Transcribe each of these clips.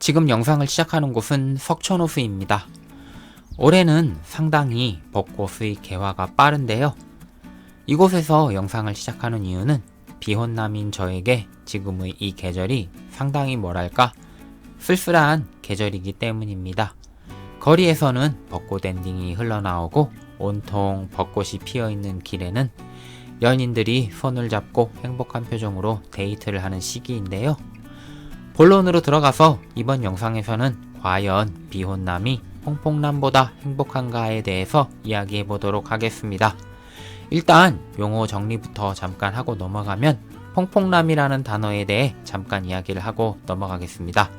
지금 영상을 시작하는 곳은 석촌호수입니다. 올해는 상당히 벚꽃의 개화가 빠른데요. 이곳에서 영상을 시작하는 이유는 비혼남인 저에게 지금의 이 계절이 상당히 뭐랄까 쓸쓸한 계절이기 때문입니다. 거리에서는 벚꽃 엔딩이 흘러나오고 온통 벚꽃이 피어있는 길에는 연인들이 손을 잡고 행복한 표정으로 데이트를 하는 시기인데요. 본론으로 들어가서 이번 영상에서는 과연 비혼남이 퐁퐁남보다 행복한가에 대해서 이야기해 보도록 하겠습니다. 일단 용어 정리부터 잠깐 하고 넘어가면 퐁퐁남이라는 단어에 대해 잠깐 이야기를 하고 넘어가겠습니다.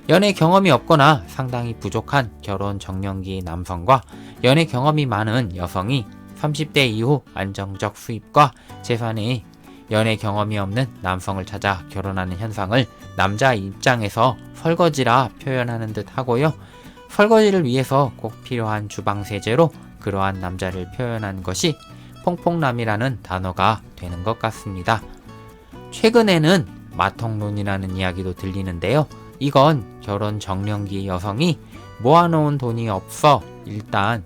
연애 경험이 없거나 상당히 부족한 결혼 정년기 남성과 연애 경험이 많은 여성이 30대 이후 안정적 수입과 재산의 연애 경험이 없는 남성을 찾아 결혼하는 현상을 남자 입장에서 설거지라 표현하는 듯 하고요. 설거지를 위해서 꼭 필요한 주방 세제로 그러한 남자를 표현한 것이 퐁퐁남이라는 단어가 되는 것 같습니다. 최근에는 마통론이라는 이야기도 들리는데요. 이건 결혼 정년기 여성이 모아놓은 돈이 없어 일단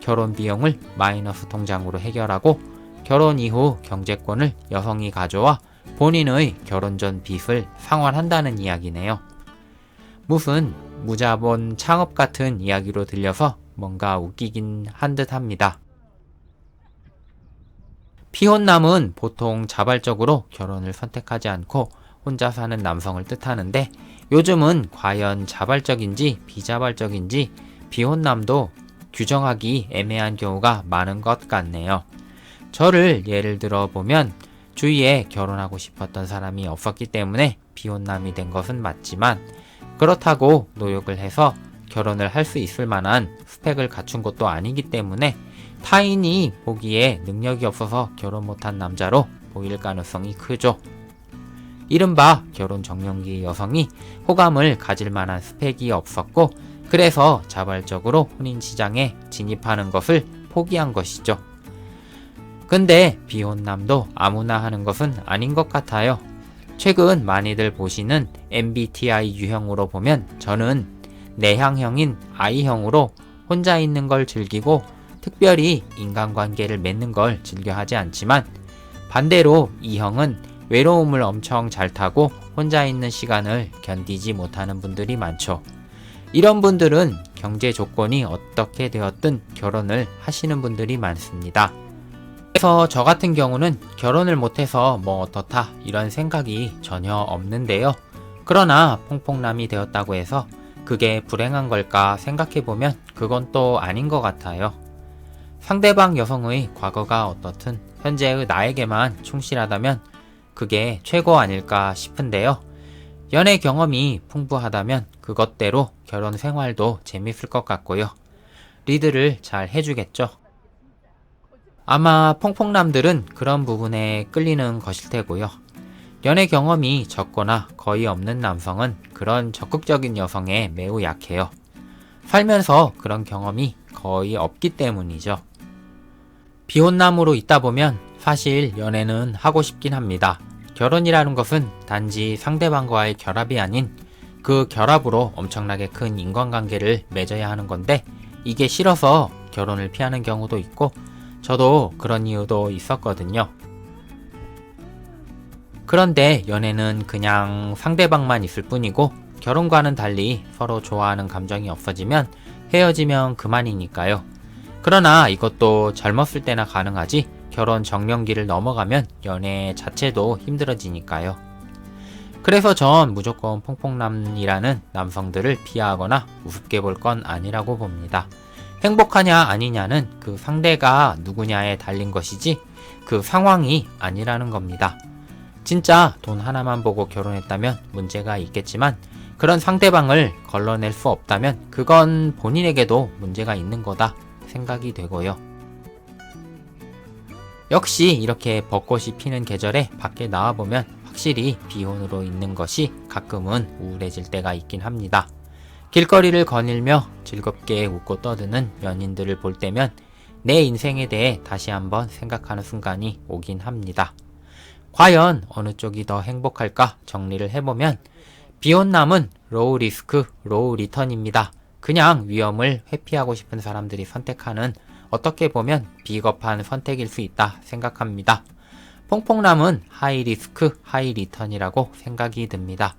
결혼 비용을 마이너스 통장으로 해결하고 결혼 이후 경제권을 여성이 가져와 본인의 결혼 전 빚을 상환한다는 이야기네요. 무슨 무자본 창업 같은 이야기로 들려서 뭔가 웃기긴 한 듯 합니다. 피혼남은 보통 자발적으로 결혼을 선택하지 않고 혼자 사는 남성을 뜻하는데 요즘은 과연 자발적인지 비자발적인지 비혼남도 규정하기 애매한 경우가 많은 것 같네요. 저를 예를 들어 보면 주위에 결혼하고 싶었던 사람이 없었기 때문에 비혼남이 된 것은 맞지만 그렇다고 노력을 해서 결혼을 할 수 있을 만한 스펙을 갖춘 것도 아니기 때문에 타인이 보기에 능력이 없어서 결혼 못한 남자로 보일 가능성이 크죠. 이른바 결혼 정년기 여성이 호감을 가질 만한 스펙이 없었고 그래서 자발적으로 혼인 시장에 진입하는 것을 포기한 것이죠. 근데 비혼남도 아무나 하는 것은 아닌 것 같아요. 최근 많이들 보시는 MBTI 유형으로 보면 저는 내향형인 I형으로 혼자 있는 걸 즐기고 특별히 인간관계를 맺는 걸 즐겨 하지 않지만 반대로 E형은 외로움을 엄청 잘 타고 혼자 있는 시간을 견디지 못하는 분들이 많죠. 이런 분들은 경제 조건이 어떻게 되었든 결혼을 하시는 분들이 많습니다. 그래서 저 같은 경우는 결혼을 못해서 뭐 어떻다 이런 생각이 전혀 없는데요. 그러나 퐁퐁남이 되었다고 해서 그게 불행한 걸까 생각해보면 그건 또 아닌 것 같아요. 상대방 여성의 과거가 어떻든 현재의 나에게만 충실하다면 그게 최고 아닐까 싶은데요. 연애 경험이 풍부하다면 그것대로 결혼 생활도 재밌을 것 같고요. 리드를 잘 해주겠죠. 아마 퐁퐁남들은 그런 부분에 끌리는 것일 테고요. 연애 경험이 적거나 거의 없는 남성은 그런 적극적인 여성에 매우 약해요. 살면서 그런 경험이 거의 없기 때문이죠. 비혼남으로 있다 보면 사실 연애는 하고 싶긴 합니다. 결혼이라는 것은 단지 상대방과의 결합이 아닌 그 결합으로 엄청나게 큰 인간관계를 맺어야 하는 건데 이게 싫어서 결혼을 피하는 경우도 있고 저도 그런 이유도 있었거든요. 그런데 연애는 그냥 상대방만 있을 뿐이고 결혼과는 달리 서로 좋아하는 감정이 없어지면 헤어지면 그만이니까요. 그러나 이것도 젊었을 때나 가능하지 결혼 정년기를 넘어가면 연애 자체도 힘들어지니까요. 그래서 전 무조건 퐁퐁남이라는 남성들을 비하하거나 우습게 볼 건 아니라고 봅니다. 행복하냐 아니냐는 그 상대가 누구냐에 달린 것이지 그 상황이 아니라는 겁니다. 진짜 돈 하나만 보고 결혼했다면 문제가 있겠지만 그런 상대방을 걸러낼 수 없다면 그건 본인에게도 문제가 있는 거다 생각이 되고요. 역시 이렇게 벚꽃이 피는 계절에 밖에 나와보면 확실히 비혼으로 있는 것이 가끔은 우울해질 때가 있긴 합니다. 길거리를 거닐며 즐겁게 웃고 떠드는 연인들을 볼 때면 내 인생에 대해 다시 한번 생각하는 순간이 오긴 합니다. 과연 어느 쪽이 더 행복할까 정리를 해보면 비혼남은 로우 리스크, 로우 리턴입니다. 그냥 위험을 회피하고 싶은 사람들이 선택하는 어떻게 보면 비겁한 선택일 수 있다 생각합니다. 퐁퐁남은 하이 리스크, 하이 리턴이라고 생각이 듭니다.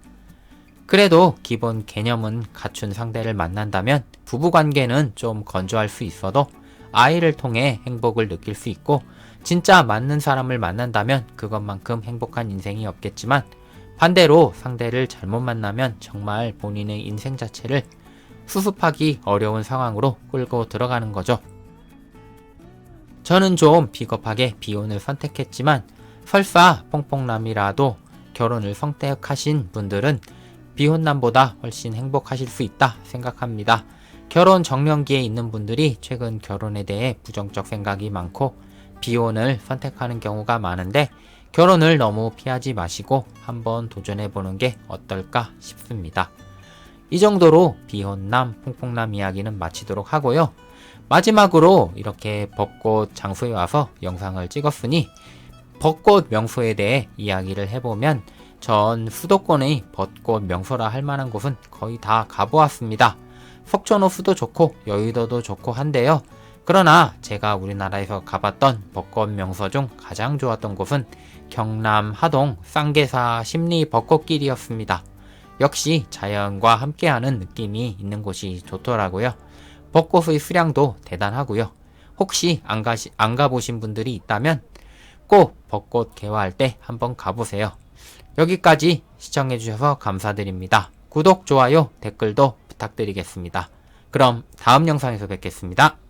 그래도 기본 개념은 갖춘 상대를 만난다면 부부관계는 좀 건조할 수 있어도 아이를 통해 행복을 느낄 수 있고 진짜 맞는 사람을 만난다면 그것만큼 행복한 인생이 없겠지만 반대로 상대를 잘못 만나면 정말 본인의 인생 자체를 수습하기 어려운 상황으로 끌고 들어가는 거죠. 저는 좀 비겁하게 비혼을 선택했지만 설사 퐁퐁남이라도 결혼을 선택하신 분들은 비혼남보다 훨씬 행복하실 수 있다 생각합니다. 결혼 정년기에 있는 분들이 최근 결혼에 대해 부정적 생각이 많고 비혼을 선택하는 경우가 많은데 결혼을 너무 피하지 마시고 한번 도전해보는 게 어떨까 싶습니다. 이 정도로 비혼남, 퐁퐁남 이야기는 마치도록 하고요. 마지막으로 이렇게 벚꽃 장소에 와서 영상을 찍었으니 벚꽃 명소에 대해 이야기를 해보면 전 수도권의 벚꽃 명소라 할 만한 곳은 거의 다 가보았습니다. 석촌호수도 좋고 여의도도 좋고 한데요. 그러나 제가 우리나라에서 가봤던 벚꽃 명소 중 가장 좋았던 곳은 경남 하동 쌍계사 십리 벚꽃길이었습니다. 역시 자연과 함께하는 느낌이 있는 곳이 좋더라고요. 벚꽃의 수량도 대단하고요. 혹시 안 가보신 분들이 있다면 꼭 벚꽃 개화할 때 한번 가보세요. 여기까지 시청해주셔서 감사드립니다. 구독, 좋아요, 댓글도 부탁드리겠습니다. 그럼 다음 영상에서 뵙겠습니다.